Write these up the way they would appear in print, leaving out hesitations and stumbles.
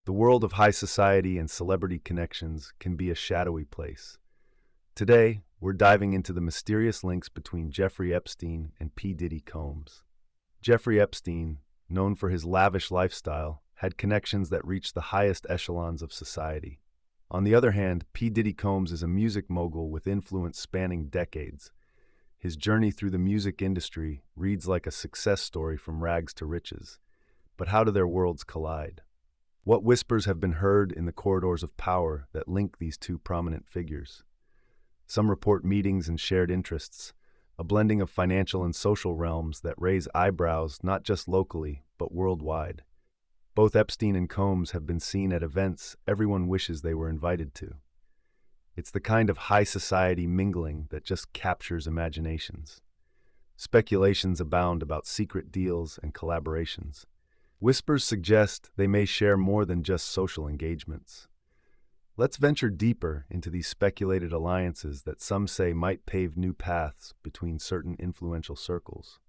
The world of high society and celebrity connections can be a shadowy place. Today, we're diving into the mysterious links between Jeffrey Epstein and P. Diddy Combs. Jeffrey Epstein, known for his lavish lifestyle, had connections that reached the highest echelons of society. On the other hand, P. Diddy Combs is a music mogul with influence spanning decades. His journey through the music industry reads like a success story from rags to riches. But how do their worlds collide? What whispers have been heard in the corridors of power that link these two prominent figures? Some report meetings and shared interests, a blending of financial and social realms that raise eyebrows not just locally, but worldwide. Both Epstein and Combs have been seen at events everyone wishes they were invited to. It's the kind of high society mingling that just captures imaginations. Speculations abound about secret deals and collaborations. Whispers suggest they may share more than just social engagements. Let's venture deeper into these speculated alliances that some say might pave new paths between certain influential circles.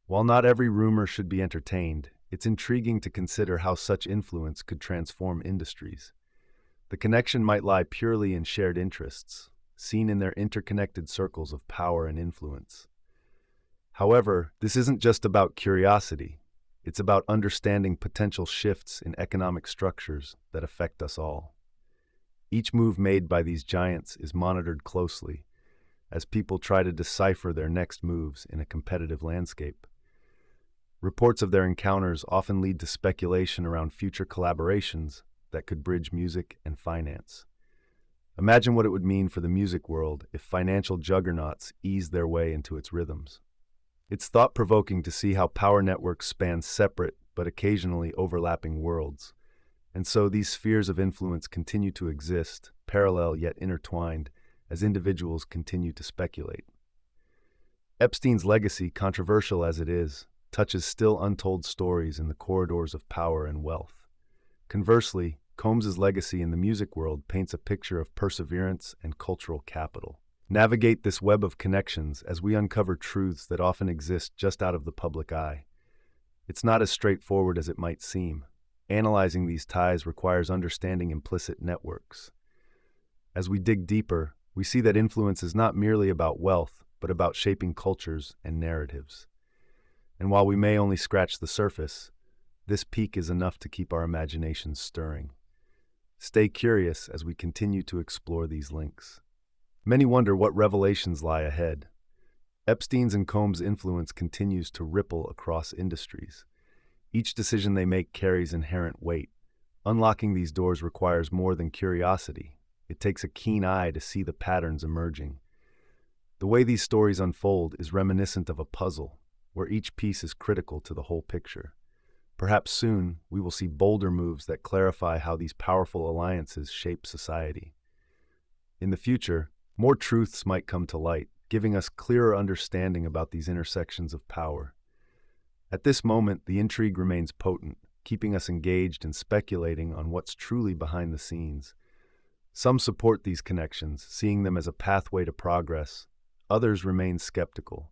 While not every rumor should be entertained, it's intriguing to consider how such influence could transform industries. The connection might lie purely in shared interests, seen in their interconnected circles of power and influence. However, this isn't just about curiosity. It's about understanding potential shifts in economic structures that affect us all. Each move made by these giants is monitored closely as people try to decipher their next moves in a competitive landscape. Reports of their encounters often lead to speculation around future collaborations that could bridge music and finance. Imagine what it would mean for the music world if financial juggernauts eased their way into its rhythms. It's thought-provoking to see how power networks span separate but occasionally overlapping worlds. And so these spheres of influence continue to exist, parallel yet intertwined, as individuals continue to speculate. Epstein's legacy, controversial as it is, touches still untold stories in the corridors of power and wealth. Conversely, Combs's legacy in the music world paints a picture of perseverance and cultural capital. Navigate this web of connections as we uncover truths that often exist just out of the public eye. It's not as straightforward as it might seem. Analyzing these ties requires understanding implicit networks. As we dig deeper, we see that influence is not merely about wealth, but about shaping cultures and narratives. And while we may only scratch the surface, this peek is enough to keep our imaginations stirring. Stay curious as we continue to explore these links. Many wonder what revelations lie ahead. Epstein's and Combs' influence continues to ripple across industries. Each decision they make carries inherent weight. Unlocking these doors requires more than curiosity. It takes a keen eye to see the patterns emerging. The way these stories unfold is reminiscent of a puzzle, where each piece is critical to the whole picture. Perhaps soon, we will see bolder moves that clarify how these powerful alliances shape society. In the future, more truths might come to light, giving us clearer understanding about these intersections of power. At this moment, the intrigue remains potent, keeping us engaged and speculating on what's truly behind the scenes. Some support these connections, seeing them as a pathway to progress. Others remain skeptical.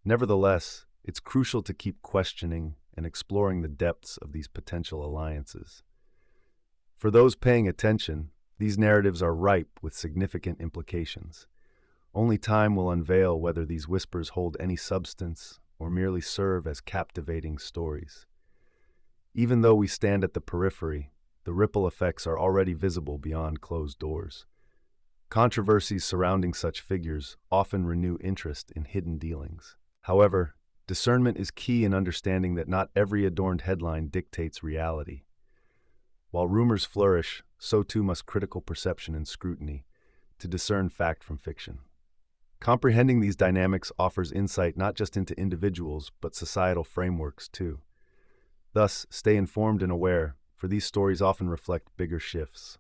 Nevertheless, it's crucial to keep questioning and exploring the depths of these potential alliances. For those paying attention, these narratives are ripe with significant implications. Only time will unveil whether these whispers hold any substance or merely serve as captivating stories. Even though we stand at the periphery, the ripple effects are already visible beyond closed doors. Controversies surrounding such figures often renew interest in hidden dealings. However, discernment is key in understanding that not every adorned headline dictates reality. While rumors flourish, so too must critical perception and scrutiny to discern fact from fiction. Comprehending these dynamics offers insight not just into individuals, but societal frameworks too. Thus, stay informed and aware, for these stories often reflect bigger shifts.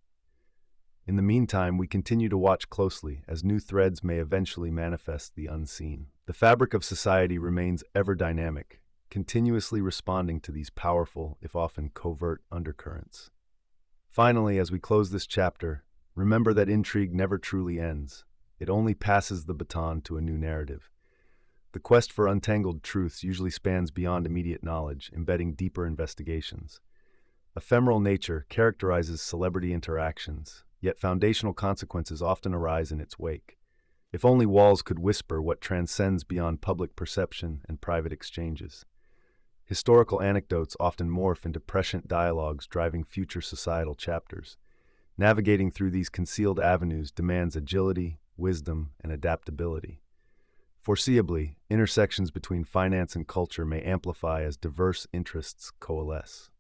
In the meantime, we continue to watch closely as new threads may eventually manifest the unseen. The fabric of society remains ever dynamic, continuously responding to these powerful, if often covert, undercurrents. Finally, as we close this chapter, remember that intrigue never truly ends. It only passes the baton to a new narrative. The quest for untangled truths usually spans beyond immediate knowledge, embedding deeper investigations. Ephemeral nature characterizes celebrity interactions, yet foundational consequences often arise in its wake. If only walls could whisper what transcends beyond public perception and private exchanges. Historical anecdotes often morph into prescient dialogues driving future societal chapters. Navigating through these concealed avenues demands agility, wisdom, and adaptability. Foreseeably, intersections between finance and culture may amplify as diverse interests coalesce.